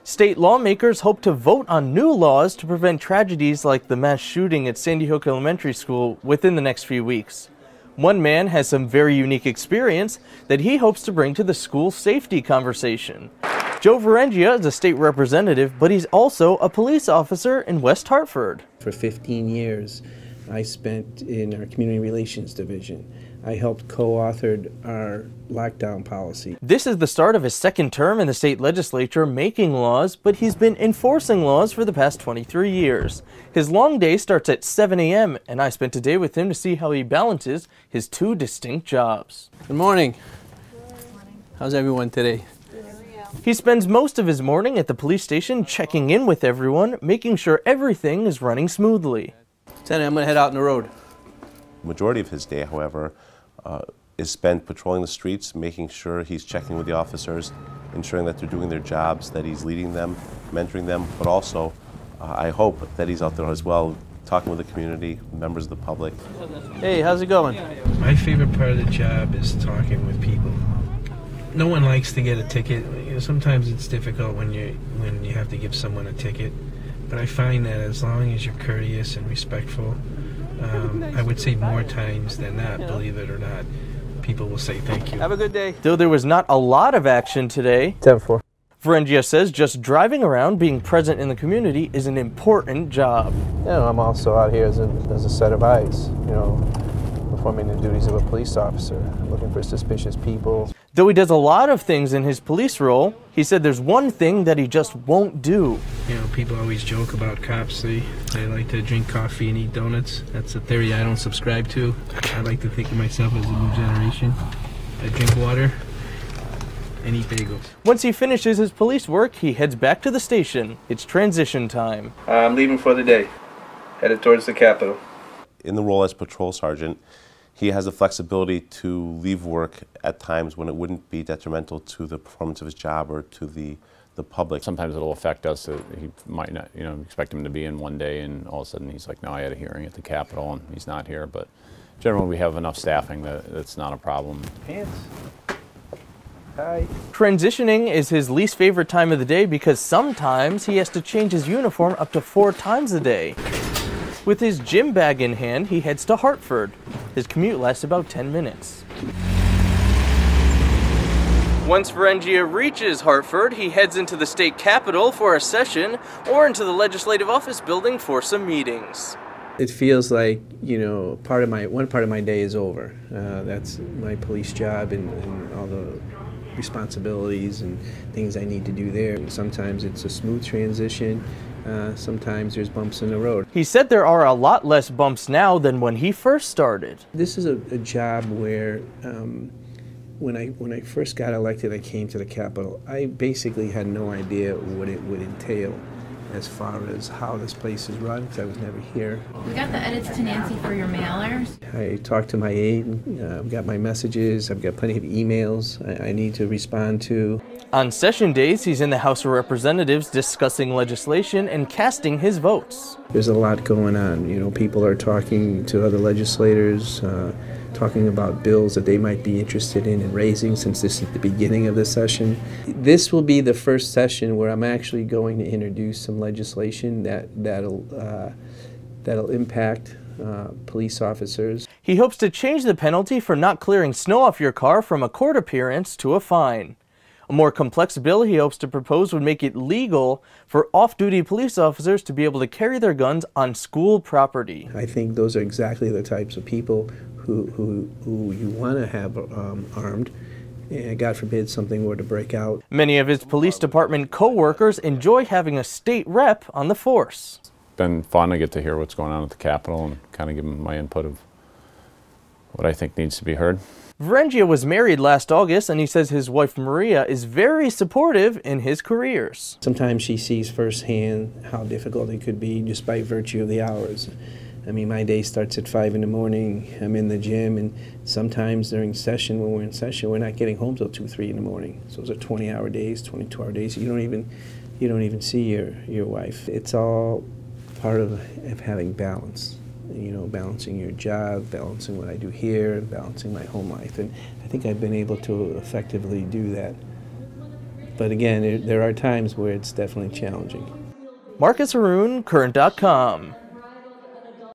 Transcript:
State lawmakers hope to vote on new laws to prevent tragedies like the mass shooting at Sandy Hook Elementary School within the next few weeks. One man has some very unique experience that he hopes to bring to the school safety conversation. Joe Verrengia is a state representative, but he's also a police officer in West Hartford. For 15 years, I spent in our Community Relations Division. I helped co-authored our lockdown policy. This is the start of his second term in the state legislature making laws, but he's been enforcing laws for the past 23 years. His long day starts at 7 a.m., and I spent a day with him to see how he balances his two distinct jobs. Good morning. Good morning. How's everyone today? He spends most of his morning at the police station checking in with everyone, making sure everything is running smoothly. Lieutenant, I'm going to head out on the road. The majority of his day, however, is spent patrolling the streets, making sure he's checking with the officers, ensuring that they're doing their jobs, that he's leading them, mentoring them, but also I hope that he's out there as well, talking with the community, members of the public. Hey, how's it going? My favorite part of the job is talking with people. No one likes to get a ticket. You know, sometimes it's difficult when you have to give someone a ticket, but I find that as long as you're courteous and respectful, I would say more times than not, believe it or not, people will say thank you. Have a good day. Though there was not a lot of action today, 10-4. Verrengia says just driving around, being present in the community is an important job. You know, I'm also out here as a set of eyes, you know, performing the duties of a police officer, looking for suspicious people. Though he does a lot of things in his police role, he said there's one thing that he just won't do. You know, people always joke about cops. They like to drink coffee and eat donuts. That's a theory I don't subscribe to. I like to think of myself as a new generation. I drink water and eat bagels. Once he finishes his police work, he heads back to the station. It's transition time. I'm leaving for the day. Headed towards the Capitol. In the role as patrol sergeant, he has the flexibility to leave work at times when it wouldn't be detrimental to the performance of his job or to the public. Sometimes it'll affect us. He might not, expect him to be in one day, and all of a sudden he's like, no, I had a hearing at the Capitol, and he's not here. But generally, we have enough staffing that it's not a problem. Pants. Hi. Transitioning is his least favorite time of the day because sometimes he has to change his uniform up to 4 times a day. With his gym bag in hand, he heads to Hartford. His commute lasts about 10 minutes. Once Verrengia reaches Hartford, he heads into the state capitol for a session or into the legislative office building for some meetings. It feels like, you know, one part of my day is over. That's my police job and all the responsibilities and things I need to do there. Sometimes it's a smooth transition. Sometimes there's bumps in the road. He said there are a lot less bumps now than when he first started. This is a job where when I first got elected, I came to the Capitol. I basically had no idea what it would entail as far as how this place is run, because I was never here. We got the edits to Nancy for your mailers. I talked to my aide, I've got my messages, I've got plenty of emails I need to respond to. On session days, he's in the House of Representatives discussing legislation and casting his votes. There's a lot going on. You know, people are talking to other legislators, talking about bills that they might be interested in raising, since this is the beginning of the session. This will be the first session where I'm actually going to introduce some legislation that'll impact police officers. He hopes to change the penalty for not clearing snow off your car from a court appearance to a fine. A more complex bill he hopes to propose would make it legal for off-duty police officers to be able to carry their guns on school property. I think those are exactly the types of people who you want to have armed, and God forbid something were to break out. Many of his police department co-workers enjoy having a state rep on the force. It's been fun to get to hear what's going on at the Capitol and kind of give him my input of what I think needs to be heard. Verrengia was married last August, and he says his wife Maria is very supportive in his careers. Sometimes she sees firsthand how difficult it could be just by virtue of the hours. I mean, my day starts at 5 in the morning, I'm in the gym, and sometimes during session, when we're in session, we're not getting home till 2, 3 in the morning. So those are 20-hour days, 22-hour days. You don't even see your wife. It's all part of having balance. You know, balancing your job, balancing what I do here, and balancing my home life. And I think I've been able to effectively do that. But again, there are times where it's definitely challenging. Marcus Haroon, Current.com.